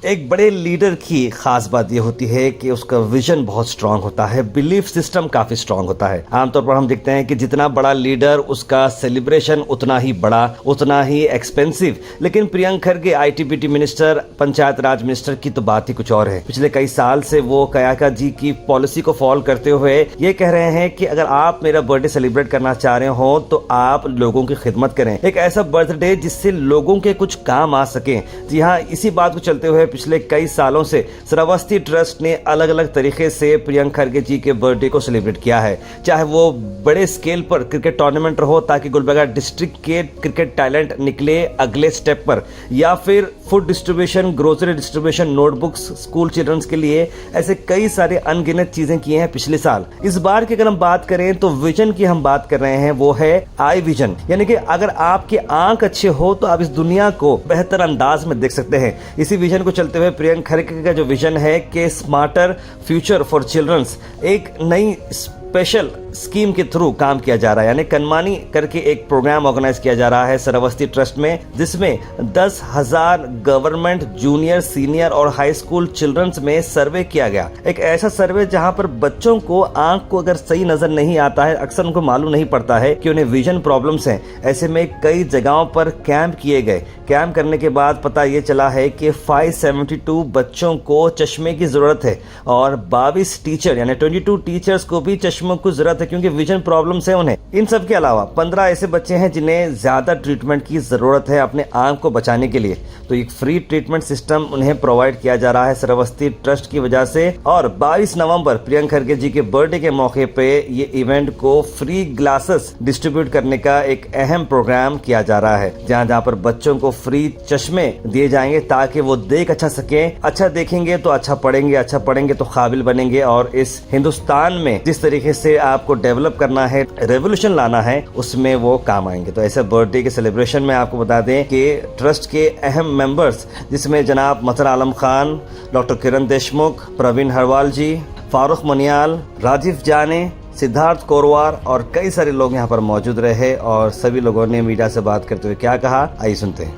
एक बड़े लीडर की खास बात यह होती है कि उसका विजन बहुत स्ट्रांग होता है, बिलीफ सिस्टम काफी स्ट्रांग होता है। आमतौर पर हम देखते हैं कि जितना बड़ा लीडर उसका सेलिब्रेशन उतना ही बड़ा, उतना ही एक्सपेंसिव। लेकिन प्रियंक खरगे आईटीबीटी मिनिस्टर, पंचायत राज मिनिस्टर की तो बात ही कुछ और है। पिछले कई साल से वो कयाका जी की पॉलिसी को फॉलो करते हुए ये कह रहे हैं कि अगर आप मेरा बर्थडे सेलिब्रेट करना चाह रहे हो तो आप लोगों की खिदमत करें, एक ऐसा बर्थडे जिससे लोगों के कुछ काम आ सके। जी हाँ, इसी बात को चलते हुए पिछले कई सालों से श्रावस्ती ट्रस्ट ने अलग अलग तरीके से प्रियंक खरगे जी के बर्थडे को सेलिब्रेट किया है। चाहे वो बड़े स्केल पर क्रिकेट टूर्नामेंट रहो ताकि गुलबर्गा डिस्ट्रिक्ट के क्रिकेट टैलेंट निकले अगले स्टेप पर, या फिर food distribution, grocery distribution, notebooks school childrens के लिए, ऐसे कई सारे अनगिनत चीजें की हैं पिछले साल। इस बार की अगर हम बात करें तो विजन की हम बात कर रहे हैं, वो है आई विजन, यानी कि अगर आपकी आंख अच्छे हो तो आप इस दुनिया को बेहतर अंदाज में देख सकते हैं। इसी विजन को चलते हुए प्रियंक खरगे का जो विजन है कि स्मार्टर फ्यूचर फॉर चिल्ड्रंस, एक नई स्पेशल स्कीम के थ्रू काम किया जा रहा है, यानी कनमानी करके एक प्रोग्राम ऑर्गेनाइज किया जा रहा है श्रावस्ती ट्रस्ट में, जिसमें 10,000 गवर्नमेंट जूनियर, सीनियर और हाई स्कूल चिल्ड्रंस में सर्वे किया गया। एक ऐसा सर्वे जहां पर बच्चों को आंख को अगर सही नजर नहीं आता है, अक्सर उनको मालूम नहीं पड़ता है कि उन्हें विजन प्रॉब्लम्स हैं। ऐसे में कई जगहों पर कैंप किए गए। कैंप करने के बाद पता ये चला है कि 572 बच्चों को चश्मे की जरूरत है और 22 टीचर यानी 22 टीचर्स को भी चश्मों की जरूरत है क्योंकि विजन प्रॉब्लम्स है उन्हें। इन सब के अलावा 15 ऐसे बच्चे हैं जिन्हें ज्यादा ट्रीटमेंट की जरूरत है अपने आंख को बचाने के लिए, तो एक फ्री ट्रीटमेंट सिस्टम उन्हें प्रोवाइड किया जा रहा है श्रावस्ती ट्रस्ट की वजह से। और 22 नवंबर प्रियंक खरगे जी के बर्थडे के मौके पे ये इवेंट को फ्री ग्लासेस डिस्ट्रीब्यूट करने का एक अहम प्रोग्राम किया जा रहा है, जहां पर बच्चों को फ्री चश्मे दिए जाएंगे ताकि वो देख अच्छा सके। अच्छा देखेंगे तो अच्छा पढ़ेंगे, अच्छा पढ़ेंगे तो काबिल बनेंगे और इस हिंदुस्तान में जिस तरीके से आपको डेवलप करना है, रेवोल्यूशन लाना है, उसमें वो काम आएंगे। तो ऐसे बर्थडे के सेलिब्रेशन में आपको बता दें कि ट्रस्ट के अहम मेंबर्स, जिसमें जनाब मसर आलम खान, डॉक्टर किरण देशमुख, प्रवीण हरवाल जी, फारूक मनियाल, राजीव जाने, सिद्धार्थ कोरवार और कई सारे लोग यहाँ पर मौजूद रहे और सभी लोगों ने मीडिया से बात करते हुए क्या कहा, आइए सुनते हैं।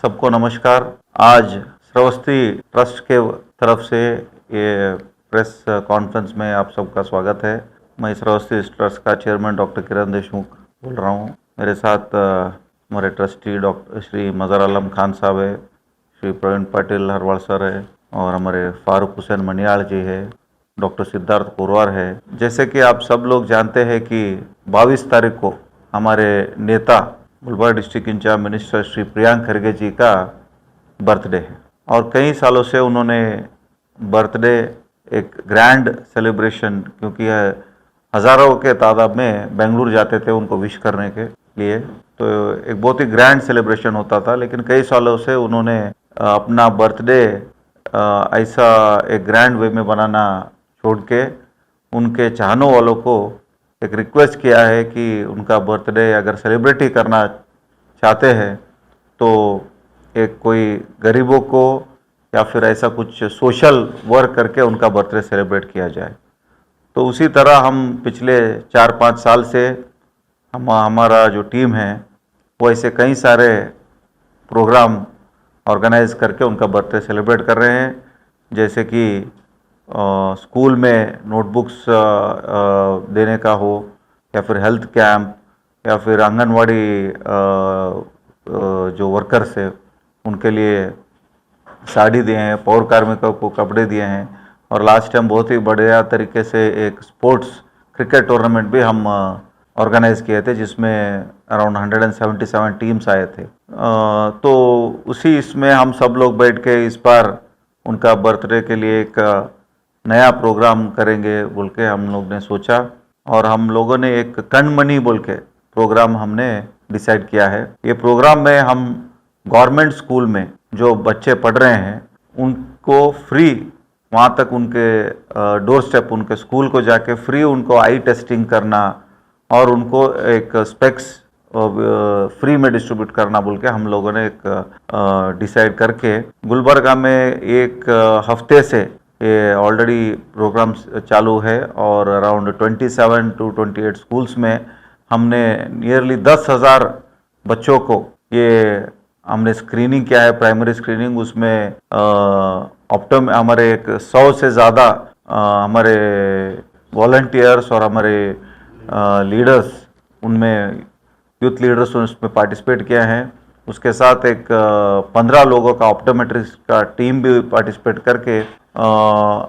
सबको नमस्कार। आज श्रावस्ती ट्रस्ट के तरफ से ये प्रेस कॉन्फ्रेंस में आप सबका स्वागत है। मैं श्रावस्ती ट्रस्ट का चेयरमैन डॉक्टर किरण देशमुख बोल रहा हूँ। मेरे साथ हमारे ट्रस्टी डॉक्टर श्री मज़र आलम खान साहब है, श्री प्रवीण पाटिल हरवाल सर है और हमारे फारूक हुसैन मनियाल जी है, डॉक्टर सिद्धार्थ कोरवार है। जैसे कि आप सब लोग जानते हैं कि 22 तारीख को हमारे नेता Gulbarga district incharge minister Shri Priyank Kharge ji का बर्थडे है और कई सालों से उन्होंने बर्थडे एक ग्रैंड सेलिब्रेशन, क्योंकि हज़ारों के तादाद में बेंगलुरु जाते थे उनको विश करने के लिए, तो एक बहुत ही ग्रैंड सेलिब्रेशन होता था। लेकिन कई सालों से उन्होंने अपना बर्थडे ऐसा एक ग्रैंड वे में बनाना छोड़ के उनके चाहने वालों को एक रिक्वेस्ट किया है कि उनका बर्थडे अगर सेलिब्रेट ही करना चाहते हैं तो एक कोई गरीबों को या फिर ऐसा कुछ सोशल वर्क करके उनका बर्थडे सेलिब्रेट किया जाए। तो उसी तरह हम पिछले 4-5 साल से हमारा जो टीम है वो ऐसे कई सारे प्रोग्राम ऑर्गेनाइज करके उनका बर्थडे सेलिब्रेट कर रहे हैं। जैसे कि स्कूल में नोटबुक्स देने का हो, या फिर हेल्थ कैंप, या फिर आंगनवाड़ी जो वर्कर्स है उनके लिए साड़ी दिए हैं, पौर कार्मिकों को कपड़े दिए हैं और लास्ट टाइम बहुत ही बढ़िया तरीके से एक स्पोर्ट्स क्रिकेट टूर्नामेंट भी हम ऑर्गेनाइज किए थे जिसमें अराउंड 177 टीम्स आए थे। तो उसी इसमें हम सब लोग बैठ के इस बार उनका बर्थडे के लिए एक नया प्रोग्राम करेंगे बोल के हम लोग ने सोचा और हम लोगों ने एक कनमनी बोल के प्रोग्राम हमने डिसाइड किया है। ये प्रोग्राम में हम गवर्नमेंट स्कूल में जो बच्चे पढ़ रहे हैं उनको फ्री वहाँ तक उनके डोर स्टेप उनके स्कूल को जाके फ्री उनको आई टेस्टिंग करना और उनको एक स्पेक्स फ्री में डिस्ट्रीब्यूट करना बोल के हम लोगों ने एक डिसाइड करके गुलबर्गा में एक हफ्ते से ये ऑलरेडी प्रोग्राम चालू है और अराउंड 27 to 28 स्कूल्स में हमने नियरली 10,000 बच्चों को ये हमने स्क्रीनिंग किया है, प्राइमरी स्क्रीनिंग, उसमें हमारे 100 से ज़्यादा हमारे वॉलंटियर्स और हमारे लीडर्स, उनमें यूथ लीडर्स उसमें पार्टिसिपेट किया है। उसके साथ एक 15 लोगों का ऑप्टोमेट्रिस्ट का टीम भी पार्टिसिपेट करके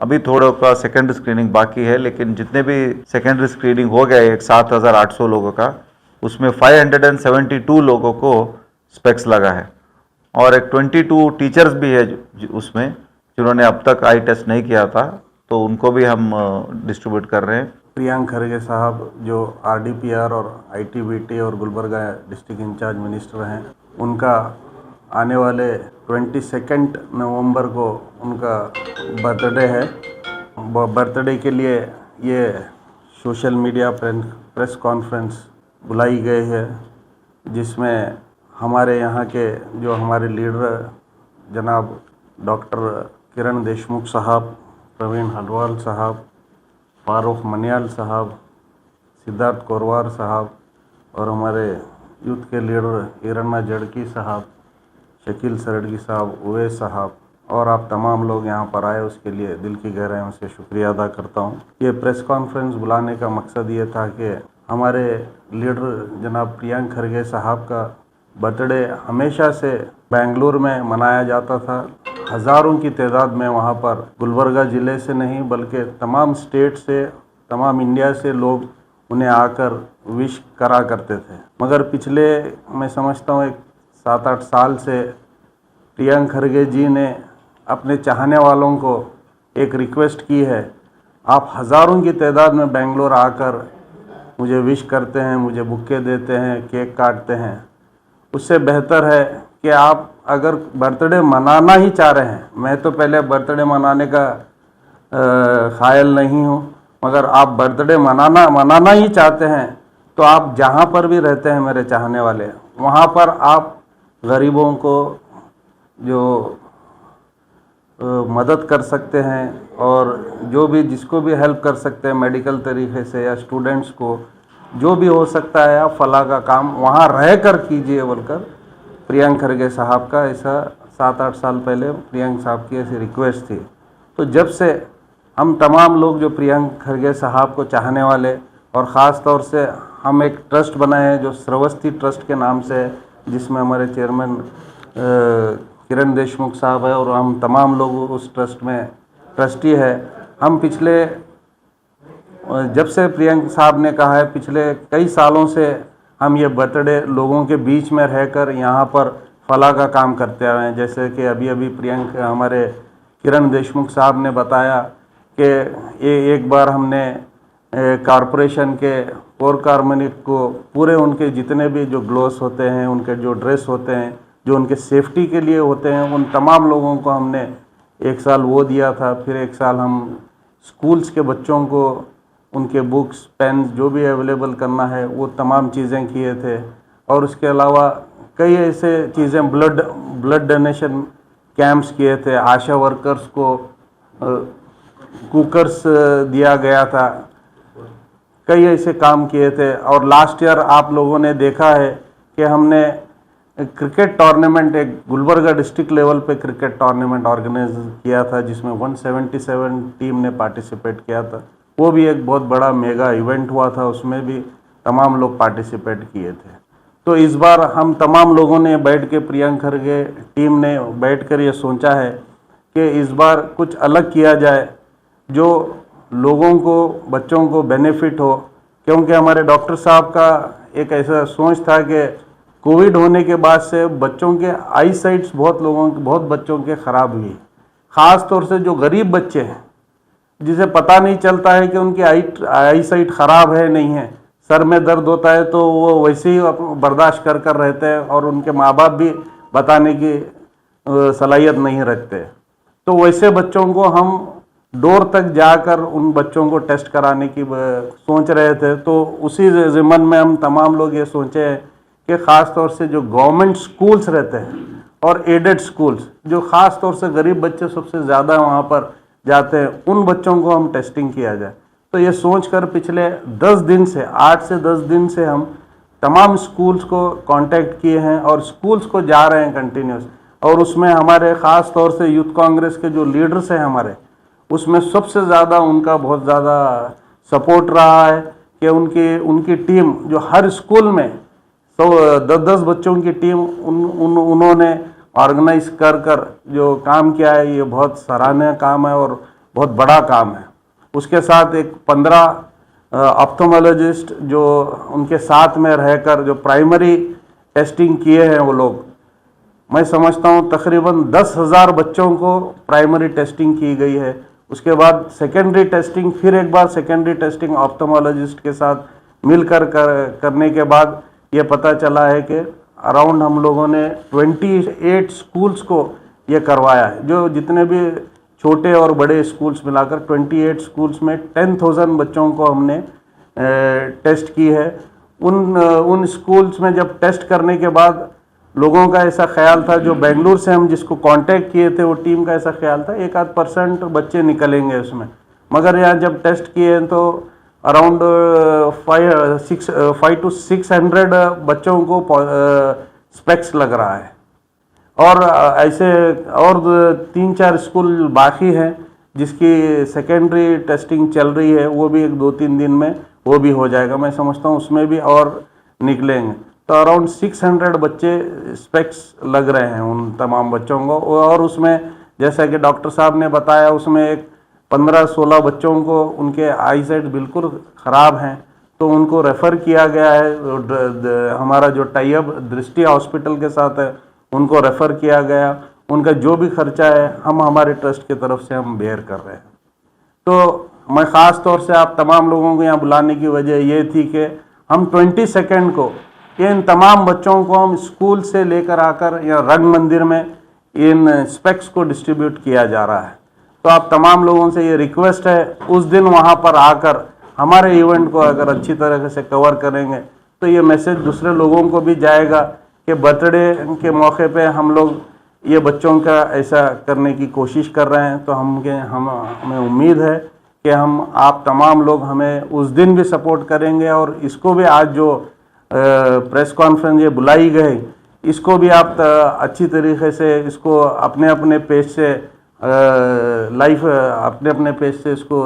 अभी थोड़ा का सेकेंडरी स्क्रीनिंग बाकी है, लेकिन जितने भी सेकेंडरी स्क्रीनिंग हो गए एक 7,800 लोगों का, उसमें 572 लोगों को स्पेक्स लगा है और एक 22 टीचर्स भी है उसमें जिन्होंने अब तक आई टेस्ट नहीं किया था, तो उनको भी हम डिस्ट्रीब्यूट कर रहे हैं। प्रियंक खरगे साहब जो आरडीपीआर और आईटीबीटी और गुलबर्गा डिस्ट्रिक्ट इंचार्ज मिनिस्टर हैं, उनका आने वाले 22 नवंबर को उनका बर्थडे है। बर्थडे के लिए ये सोशल मीडिया प्रेस कॉन्फ्रेंस बुलाई गई है, जिसमें हमारे यहाँ के जो हमारे लीडर जनाब डॉक्टर किरण देशमुख साहब, प्रवीण हलवाल साहब, फारूक मनियाल साहब, सिद्धार्थ कोरवार साहब और हमारे यूथ के लीडर हिरण्णा जड़की साहब, शकील सरडगी साहब, उवैस साहब और आप तमाम लोग यहाँ पर आए, उसके लिए दिल की गहराइयों से शुक्रिया अदा करता हूँ। ये प्रेस कॉन्फ्रेंस बुलाने का मकसद ये था कि हमारे लीडर जनाब प्रियंक खरगे साहब का बर्थडे हमेशा से बेंगलुर में मनाया जाता था। हज़ारों की तादाद में वहाँ पर गुलबर्गा ज़िले से नहीं बल्कि तमाम स्टेट से, तमाम इंडिया से लोग उन्हें आकर विश करा करते थे। मगर पिछले मैं समझता हूँ 7-8 साल से प्रियंक खरगे जी ने अपने चाहने वालों को एक रिक्वेस्ट की है, आप हज़ारों की तादाद में बेंगलोर आकर मुझे विश करते हैं, मुझे बुक्के देते हैं, केक काटते हैं। उससे बेहतर है कि आप अगर बर्थडे मनाना ही चाह रहे हैं, मैं तो पहले बर्थडे मनाने का ख़ायल नहीं हूँ, मगर आप बर्थडे मनाना ही चाहते हैं तो आप जहाँ पर भी रहते हैं मेरे चाहने वाले, वहाँ पर आप गरीबों को जो मदद कर सकते हैं और जो भी जिसको भी हेल्प कर सकते हैं मेडिकल तरीके से या स्टूडेंट्स को, जो भी हो सकता है आप फला का काम वहाँ रह कर कीजिए बोलकर प्रियंक खरगे साहब का ऐसा 7-8 साल पहले प्रियंक साहब की ऐसी रिक्वेस्ट थी। तो जब से हम तमाम लोग जो प्रियंक खरगे साहब को चाहने वाले और ख़ास तौर से हम एक ट्रस्ट बनाए हैं जो श्रावस्ती ट्रस्ट के नाम से है, जिसमें हमारे चेयरमैन किरण देशमुख साहब है और हम तमाम लोग उस ट्रस्ट में ट्रस्टी है। हम पिछले जब से प्रियंक साहब ने कहा है, पिछले कई सालों से हम ये बर्थडे लोगों के बीच में रहकर यहाँ पर फला का काम करते आए हैं। जैसे कि अभी प्रियंक हमारे किरण देशमुख साहब ने बताया कि ये एक बार हमने कॉरपोरेशन के कोर कार्मिक को पूरे उनके जितने भी जो ग्लोव्स होते हैं, उनके जो ड्रेस होते हैं, जो उनके सेफ्टी के लिए होते हैं, उन तमाम लोगों को हमने एक साल वो दिया था। फिर एक साल हम स्कूल्स के बच्चों को उनके बुक्स, पेन जो भी अवेलेबल करना है वो तमाम चीज़ें किए थे। और उसके अलावा कई ऐसे चीज़ें ब्लड डोनेशन कैंप्स किए थे, आशा वर्कर्स को कुकर्स दिया गया था, कई ऐसे काम किए थे। और लास्ट ईयर आप लोगों ने देखा है कि हमने क्रिकेट टूर्नामेंट, एक गुलबर्गा डिस्ट्रिक्ट लेवल पे क्रिकेट टूर्नामेंट ऑर्गेनाइज किया था जिसमें 177 टीम ने पार्टिसिपेट किया था। वो भी एक बहुत बड़ा मेगा इवेंट हुआ था, उसमें भी तमाम लोग पार्टिसिपेट किए थे। तो इस बार हम तमाम लोगों ने बैठ के, प्रियंक खरगे टीम ने बैठ कर ये सोचा है कि इस बार कुछ अलग किया जाए जो लोगों को, बच्चों को बेनिफिट हो। क्योंकि हमारे डॉक्टर साहब का एक ऐसा सोच था कि कोविड होने के बाद से बच्चों के आई साइट्स बहुत बच्चों के ख़राब हुई, ख़ास तौर से जो गरीब बच्चे हैं जिसे पता नहीं चलता है कि उनकी आई साइट ख़राब है नहीं है, सर में दर्द होता है तो वो वैसे ही बर्दाश्त कर रहते हैं और उनके माँ बाप भी बताने की सलाहियत नहीं रखते। तो वैसे बच्चों को हम डोर तक जाकर उन बच्चों को टेस्ट कराने की सोच रहे थे। तो उसी ज़िम्मन में हम तमाम लोग ये सोचे हैं कि ख़ास तौर से जो गवर्नमेंट स्कूल्स रहते हैं और एडेड स्कूल्स, जो ख़ास तौर से गरीब बच्चे सबसे ज़्यादा वहाँ पर जाते हैं, उन बच्चों को हम टेस्टिंग किया जाए। तो ये सोचकर पिछले 10 दिन से, 8 से 10 दिन से हम तमाम स्कूल्स को कांटेक्ट किए हैं और स्कूल्स को जा रहे हैं कंटिन्यूस। और उसमें हमारे ख़ास तौर से यूथ कांग्रेस के जो लीडर्स हैं हमारे, उसमें सबसे ज़्यादा उनका बहुत ज़्यादा सपोर्ट रहा है कि उनकी टीम जो हर स्कूल में 10-10 बच्चों की टीम उन्होंने ऑर्गेनाइज कर जो काम किया है, ये बहुत सराहनीय काम है और बहुत बड़ा काम है। उसके साथ एक 15 ऑप्थोमोलॉजिस्ट जो उनके साथ में रहकर जो प्राइमरी टेस्टिंग किए हैं वो लोग, मैं समझता हूँ तकरीबन 10,000 बच्चों को प्राइमरी टेस्टिंग की गई है। उसके बाद सेकेंडरी टेस्टिंग, फिर एक बार सेकेंडरी टेस्टिंग ऑप्थोमोलॉजिस्ट के साथ मिलकर करने के बाद ये पता चला है कि अराउंड हम लोगों ने 28 स्कूल्स को ये करवाया है। जो जितने भी छोटे और बड़े स्कूल्स मिलाकर 28 स्कूल्स में 10,000 बच्चों को हमने टेस्ट की है। उन स्कूल्स में जब टेस्ट करने के बाद लोगों का ऐसा ख्याल था, जो बेंगलुरु से हम जिसको कांटेक्ट किए थे वो टीम का ऐसा ख्याल था 1-8% बच्चे निकलेंगे उसमें, मगर यहाँ जब टेस्ट किए तो अराउंड 500 to 600 बच्चों को स्पेक्स लग रहा है। और ऐसे और 3-4 स्कूल बाकी हैं जिसकी सेकेंडरी टेस्टिंग चल रही है, वो भी 1-2-3 दिन में वो भी हो जाएगा। मैं समझता हूँ उसमें भी और निकलेंगे। तो अराउंड 600 बच्चे स्पेक्स लग रहे हैं उन तमाम बच्चों को। और उसमें जैसा कि डॉक्टर साहब ने बताया, उसमें एक 15-16 बच्चों को उनके आई साइट बिल्कुल ख़राब हैं, तो उनको रेफ़र किया गया है। हमारा जो टाई अप दृष्टि हॉस्पिटल के साथ है उनको रेफ़र किया गया। उनका जो भी खर्चा है हम हमारे ट्रस्ट की तरफ से हम बेयर कर रहे हैं। तो मैं ख़ास तौर से आप तमाम लोगों को यहाँ बुलाने की वजह ये थी कि हम 22 को इन तमाम बच्चों को हम स्कूल से लेकर आकर या रंग मंदिर में इन स्पेक्स को डिस्ट्रीब्यूट किया जा रहा है। तो आप तमाम लोगों से ये रिक्वेस्ट है, उस दिन वहाँ पर आकर हमारे इवेंट को अगर अच्छी तरह से कवर करेंगे तो ये मैसेज दूसरे लोगों को भी जाएगा कि बर्थडे के मौके पे हम लोग ये बच्चों का ऐसा करने की कोशिश कर रहे हैं। तो हमें उम्मीद है कि आप तमाम लोग हमें उस दिन भी सपोर्ट करेंगे और इसको भी आज जो प्रेस कॉन्फ्रेंस ये बुलाई गई, इसको भी आप अच्छी तरीके से इसको अपने अपने पेज से लाइव अपने अपने पेज से इसको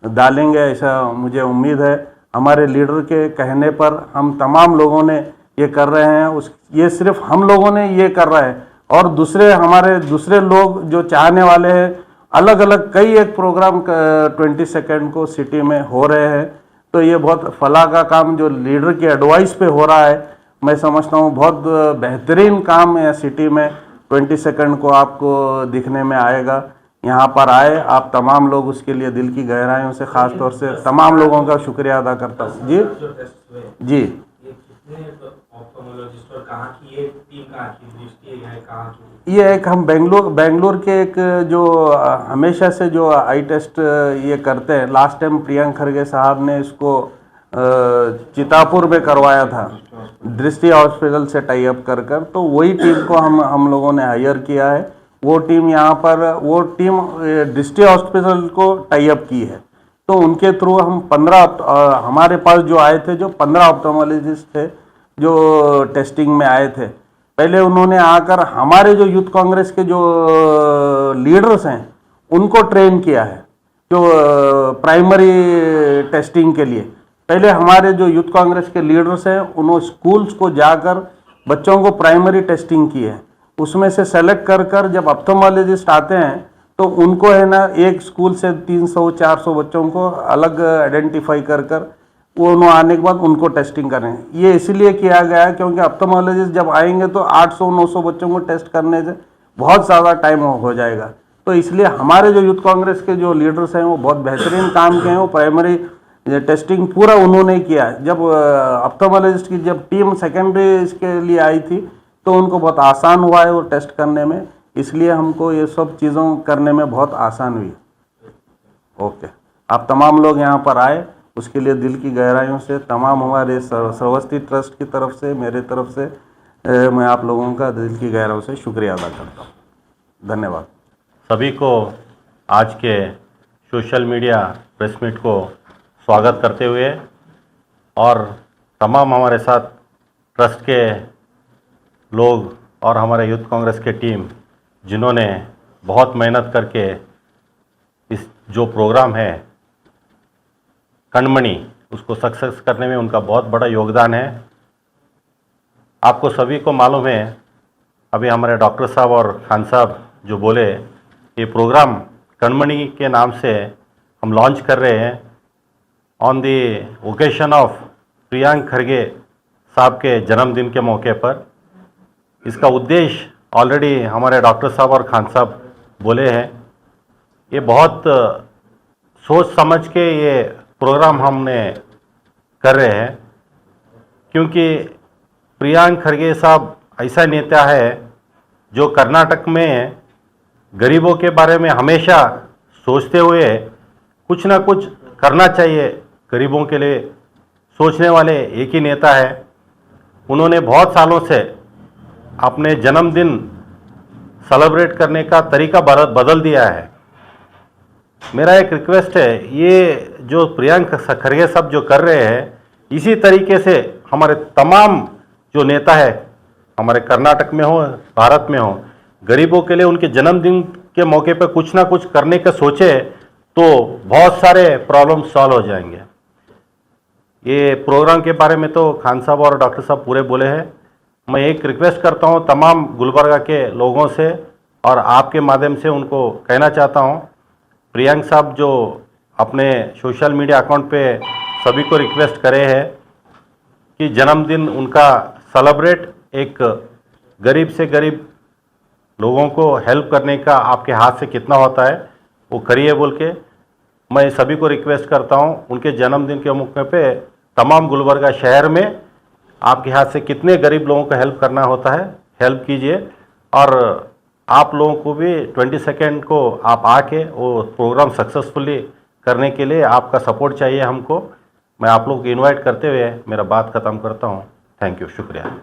डालेंगे, ऐसा मुझे उम्मीद है। हमारे लीडर के कहने पर हम तमाम लोगों ने ये कर रहे हैं। ये सिर्फ हम लोगों ने ये कर रहा है और हमारे दूसरे लोग जो चाहने वाले हैं, अलग अलग कई एक प्रोग्राम 22 को सिटी में हो रहे हैं। तो ये बहुत फला का काम जो लीडर की एडवाइस पे हो रहा है, मैं समझता हूँ बहुत बेहतरीन काम है। सिटी में 22 को आपको दिखने में आएगा। यहाँ पर आए आप तमाम लोग, उसके लिए दिल की गहराइयों से ख़ास तौर से तमाम लोगों का शुक्रिया अदा करता हूँ। जी जी ये एक हम बेंगलुरु के एक जो हमेशा से जो आई टेस्ट ये करते हैं, लास्ट टाइम प्रियंक खरगे साहब ने इसको चितापुर में करवाया था दृष्टि हॉस्पिटल से टाई अप कर तो वही टीम को हम लोगों ने हायर किया है। वो टीम यहाँ पर दृष्टि हॉस्पिटल को टाई अप की है। तो उनके थ्रू हम 15 हमारे पास जो आए थे, जो 15 ऑप्थोमोलॉजिस्ट थे जो टेस्टिंग में आए थे, पहले उन्होंने आकर हमारे जो यूथ कांग्रेस के जो लीडर्स हैं उनको ट्रेन किया है, जो प्राइमरी टेस्टिंग के लिए। पहले हमारे जो यूथ कांग्रेस के लीडर्स हैं उन्होंने स्कूल्स को जाकर बच्चों को प्राइमरी टेस्टिंग की है। उसमें से सेलेक्ट कर जब ऑप्थोमोलॉजिस्ट आते हैं तो उनको है ना, एक स्कूल से 300-400 बच्चों को अलग आइडेंटिफाई कर वो उन्होंने आने के बाद उनको टेस्टिंग करें। ये इसलिए किया गया है क्योंकि ऑप्थोमोलॉजिस्ट जब आएंगे तो 800-900 बच्चों को टेस्ट करने से बहुत ज़्यादा टाइम हो जाएगा। तो इसलिए हमारे जो यूथ कांग्रेस के जो लीडर्स हैं वो बहुत बेहतरीन काम किए हैं। वो प्राइमरी टेस्टिंग पूरा उन्होंने किया है। जब ऑप्थोमोलॉजिस्ट की जब टीम सेकेंडरी इसके लिए आई थी तो उनको बहुत आसान हुआ है वो टेस्ट करने में, इसलिए हमको ये सब चीज़ों करने में बहुत आसान हुई। ओके, आप तमाम लोग यहाँ पर आए, उसके लिए दिल की गहराइयों से तमाम हमारे श्रवस्ती ट्रस्ट की तरफ से, मेरे तरफ से मैं आप लोगों का दिल की गहराइयों से शुक्रिया अदा करता हूँ। धन्यवाद। सभी को आज के सोशल मीडिया प्रेस मीट को स्वागत करते हुए और तमाम हमारे साथ ट्रस्ट के लोग और हमारे यूथ कांग्रेस के टीम जिन्होंने बहुत मेहनत करके इस जो प्रोग्राम है कणमणि उसको सक्सेस करने में उनका बहुत बड़ा योगदान है। आपको सभी को मालूम है, अभी हमारे डॉक्टर साहब और खान साहब जो बोले, ये प्रोग्राम कणमणि के नाम से हम लॉन्च कर रहे हैं on the occasion of Priyank Kharge साहब के जन्मदिन के मौके पर। इसका उद्देश्य ऑलरेडी हमारे डॉक्टर साहब और खान साहब बोले हैं। ये बहुत सोच समझ के ये प्रोग्राम हमने कर रहे हैं, क्योंकि प्रियांक खरगे साहब ऐसा नेता है जो कर्नाटक में गरीबों के बारे में हमेशा सोचते हुए कुछ ना कुछ करना चाहिए, गरीबों के लिए सोचने वाले एक ही नेता है। उन्होंने बहुत सालों से अपने जन्मदिन सेलिब्रेट करने का तरीका बदल दिया है। मेरा एक रिक्वेस्ट है, ये जो प्रियांक खरगे साहब जो कर रहे हैं, इसी तरीके से हमारे तमाम जो नेता है हमारे कर्नाटक में हो, भारत में हो, गरीबों के लिए उनके जन्मदिन के मौके पर कुछ ना कुछ करने का सोचे तो बहुत सारे प्रॉब्लम सॉल्व हो जाएंगे। ये प्रोग्राम के बारे में तो खान साहब और डॉक्टर साहब पूरे बोले हैं। मैं एक रिक्वेस्ट करता हूँ तमाम गुलबर्गा के लोगों से और आपके माध्यम से उनको कहना चाहता हूँ, प्रियांक साहब जो अपने सोशल मीडिया अकाउंट पे सभी को रिक्वेस्ट करे हैं कि जन्मदिन उनका सेलिब्रेट एक गरीब से गरीब लोगों को हेल्प करने का आपके हाथ से कितना होता है वो करिए बोल के मैं सभी को रिक्वेस्ट करता हूँ। उनके जन्मदिन के मौके पे तमाम गुलबर्गा शहर में आपके हाथ से कितने गरीब लोगों को हेल्प करना होता है, हेल्प कीजिए। और आप लोगों को भी 22 को आप आके वो प्रोग्राम सक्सेसफुली करने के लिए आपका सपोर्ट चाहिए हमको। मैं आप लोगों को इनवाइट करते हुए मेरा बात ख़त्म करता हूँ। थैंक यू, शुक्रिया।